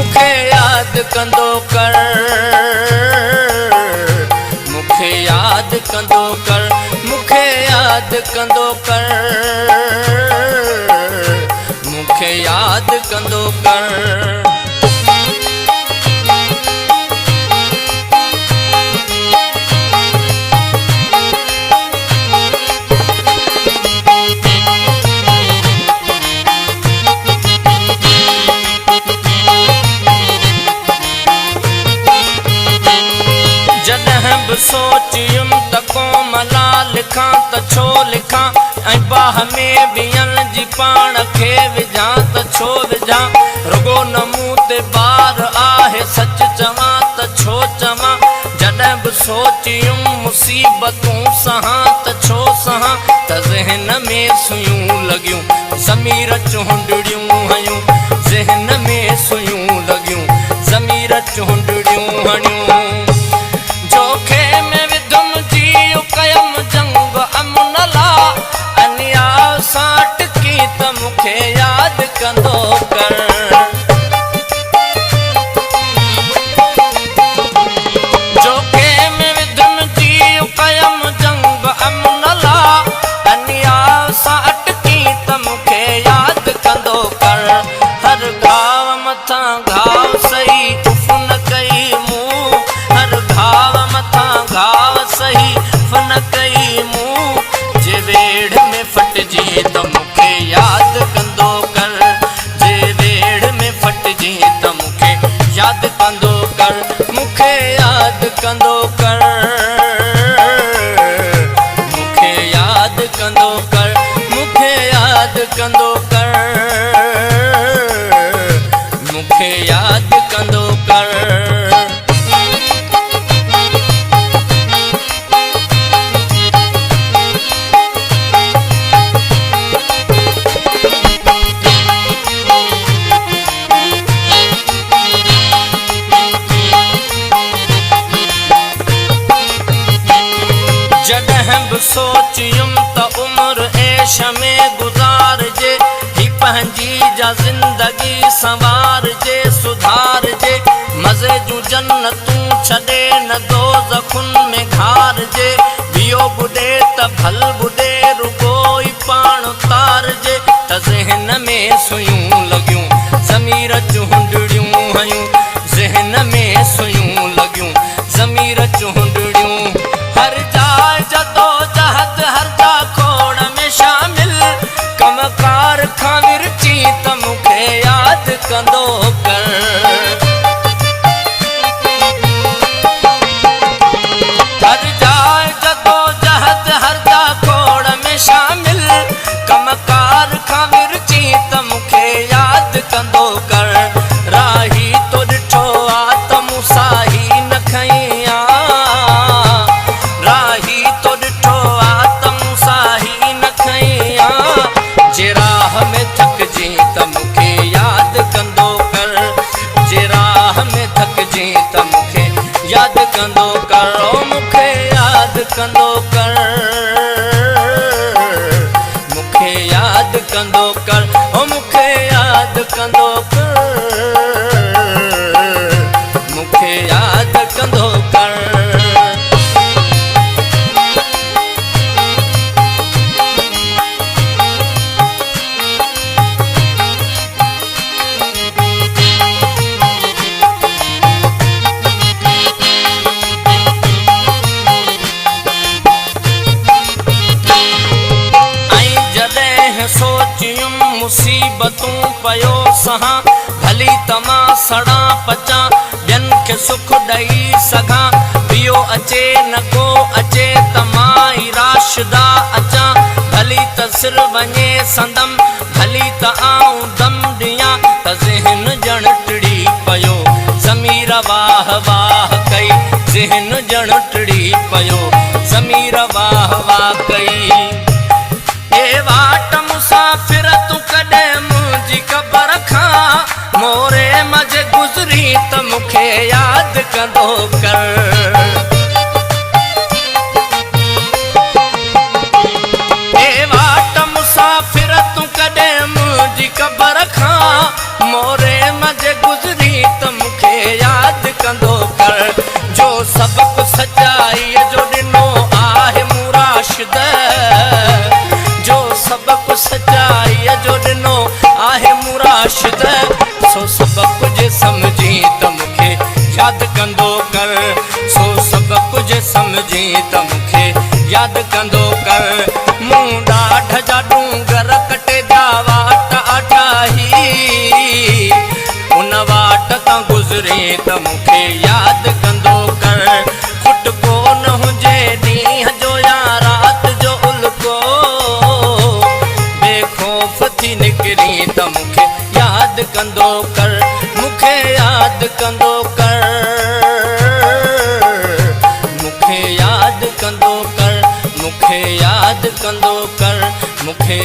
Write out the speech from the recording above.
मुखे याद कंदो कर, मुखे याद कंदो कर, मुखे याद कंदो कर, मुखे याद कंदो कर। जॾहिं बि सोचियुमि त कोमला लिखां त छो लिखां, ऐं बाह में ॿियनि जी पाण खे विझां त छो विझां। रुगो न मूं ते ॿार आहे सच चवां त छो चवां। जॾहिं बि सोचियुमि मुसीबतूं सहां त छो सहां। त ज़हन में सुयूं लॻियूं ज़मीर चूंडिड़ियूं हयूं, ज़हन में सुयूं लॻियूं ज़मीर चूंडिड़ियूं हणियूं। जोखे में विधुम जीउ कयम जंग अमन ला, अनिया साट की त मुखे याद कंदो कर। जोखे में विधुम जीउ कयम जंग अमन ला, अनिया साट की त मुखे याद कंदो कर। हर घाव मथां घाव सही उफ न कई मूं, हर घाव घाव सही फन कई मूं। जे वेड़ में फटजी त मुखे याद कंदो कर, जे वेड़ में फटजी त मुखे याद कंदो कर। मुखे याद कंदो कर, मुखे याद कंदो कर, मुखे याद कंदो कर, मुखे याद कंदो कर। जॾहिं बि सोचियुमि त उम्र ऐश में गुज़ारजे, ही पंहिंजी जा ज़िंदगी संवारजे सुधारजे। मज़े जूं जन्नतूं छॾे न दोज़खुन में घारजे, ॿियो ॿुॾे त भल ॿुॾे रुगो ई पाण तारजे। त ज़हन में सुयूं लॻियूं ज़मीर चूंडिड़ियूं हयूं, ज़हन में सुयूं लॻियूं ज़मीर चूंडिड़ियूं। हर जाए जदोजहद हर जा खोड़ में शामिल, कमकार खां विरची त मुखे याद कंदो कर। हर जाए जदोजहद हर जा खोड़ में शामिल, कमकार खां विरची त मुखे याद कंदो कर। राही तो ॾिठो आ त मूं साही न खईं आ, राही तो ॾिठो आ त मूं साही न खईं आ। जे राह में थकजी त मुखे याद कंदो कर, जे राह में थकजी त मुखे याद कंदो कर। ओ मुखे याद कंदो कर, मुखे याद कंदो कर, ओ मुखे याद कंदो कर, मुखे याद कंदो कर। सोचियुमि मुसीबतूं पयो सहां, भली तमां सड़ा पचां ॿियनि खे सुख ॾेई सघां। ॿियो अचे न को अचे त मां ई राशिदा अचां, भली त सिर वञे संदम, भली त आऊं दम ॾियां। त ज़हन ॼण टिड़ी पयो ज़मीर वाह वाह कई, ज़हन ॼण टिड़ी पयो ज़मीर वाह वाह कई। ए वाट मुसाफ़िर तूं कॾहिं मुंहिंजी क़बर खां मोरे मज़े गुज़री त मुखे याद कंदो कर। ए वाट मुसाफ़िर तूं कॾहिं मुंहिंजी क़बर खां मोरे मज़े गुज़री त याद कंदो कर सो सब कुछ समझी त मूंखे याद कंदो कर मूं ॾाढ जा डूंगर कटे जा वाट अठाही उन वाट तां गुज़रे त मूंखे याद कंदो कर खुट कोन हुजे ॾींहं जो या रात जो उल्को बेखौफ़ थी निकिरी त मूंखे याद कंदो कर मूंखे याद कंदो कर मूंखे याद कंदो कर मूंखे याद कंदो कर मूंखे